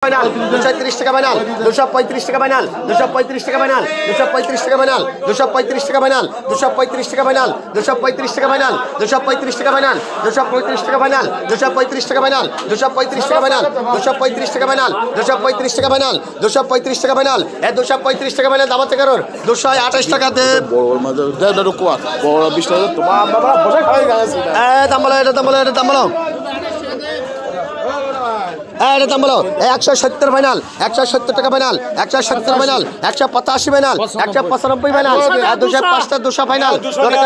final 230 টাকা final 235 টাকা final 235 টাকা ফাইনাল 235 টাকা ফাইনাল 235 টাকা ফাইনাল 235 টাকা ফাইনাল 235 টাকা ফাইনাল 235 টাকা ফাইনাল 235 টাকা ফাইনাল 235 টাকা ফাইনাল 235 টাকা ফাইনাল 235 টাকা ফাইনাল 235 টাকা ফাইনাল 235 টাকা ফাইনাল 235 টাকা ফাইনাল দাম আছে কারোর 228 টাকা দে বড় মাঝে দেড় কোয়া বড় 20 টাকা তোমার বাবা বসে খাই গেছে দাম বলো এটা দাম বলো এটা দাম বলো এটা দাম বলো 170 ফাইনাল 170 টাকা ফাইনাল 170 ফাইনাল 185 ফাইনাল 195 ফাইনাল 205 টাকা 200 ফাইনাল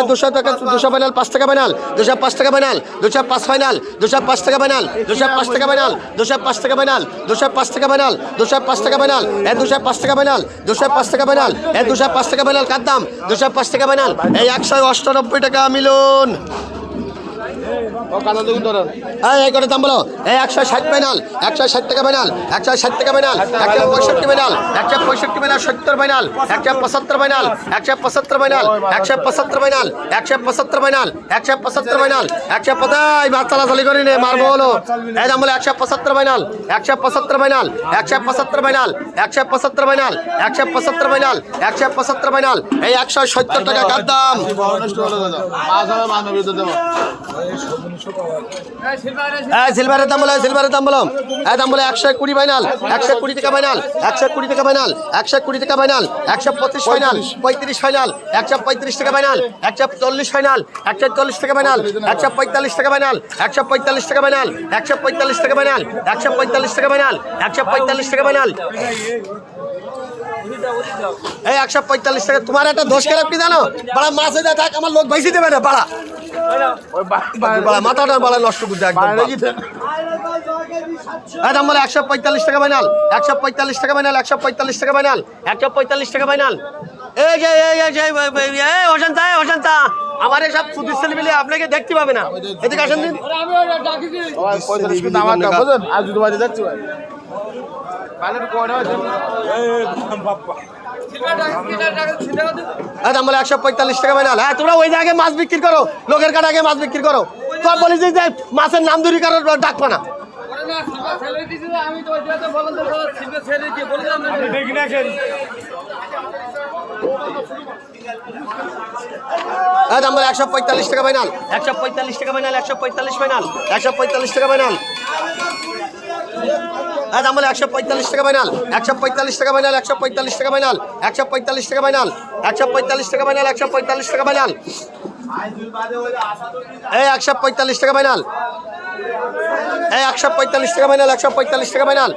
200 টাকা 200 ফাইনাল 5 টাকা ফাইনাল 205 টাকা ফাইনাল 205 ফাইনাল 205 টাকা ফাইনাল 205 টাকা ফাইনাল 205 টাকা ফাইনাল 205 টাকা ফাইনাল 205 টাকা ফাইনাল 205 টাকা ফাইনাল 205 টাকা ফাইনাল 205 টাকা ফাইনাল কার দাম 205 টাকা ফাইনাল 198 টাকা মিলন এই করে দাম বলো 160 ফাইনাল 160 টাকা ফাইনাল 160 টাকা final 165 final 165 final 70 final 175 final 175 final 175 final 175 final 175 final 150 বাদ চালাচালি করি নে মারবো হলো এই দাম বলো 175 final 175 final 175 final 175 final 175 final 175 final এই 170 টাকা কার দাম সিলভারের দাম বলো সিলভারের দাম বলো দাম বলো 120 ফাইনাল 120 টাকা ফাইনাল 120 টাকা ফাইনাল 120 টাকা ফাইনাল 125 ফাইনাল 35 ফাইনাল 135 টাকা ফাইনাল 140 ফাইনাল 140 টাকা ফাইনাল 145 টাকা ফাইনাল 145 টাকা ফাইনাল 145 টাকা ফাইনাল 145 টাকা ফাইনাল 145 টাকা ফাইনাল এই 145 টাকা তোমার একটা দোষ খারাপ কি জানো বড় মাছ হয়ে থাক আমার লোক বেশি দেবে না বাড়া মাথাটা বাড়া নষ্ট করতে একদম দাম বলে 145 টাকা ফাইনাল 145 টাকা ফাইনাল 145 টাকা ফাইনাল 145 টাকা ফাইনাল এই যে অশান্তা আমার সব সুদীর ছেলে মিলে আপনাকে দেখতে পাবে না এদিকে আসেন দিন দাম বলে 145 টাকা ফাইনাল হ্যাঁ তোমরা ওই জায়গায় মাছ বিক্রি করো লোকের কাছে আগে মাছ বিক্রি করো তোর বলি যে মাছের নাম ধরি কারো ডাকবো না দাম বলে 145 টাকা ফাইনাল 145 টাকা ফাইনাল 145 ফাইনাল 145 টাকা ফাইনাল দাম বলে 145 টাকা ফাইনাল 145 টাকা ফাইনাল 145 টাকা ফাইনাল 145 টাকা ফাইনাল 145 টাকা ফাইনাল 145 টাকা ফাইনাল এই 145 টাকা ফাইনাল এই 145 টাকা ফাইনাল 145 টাকা ফাইনাল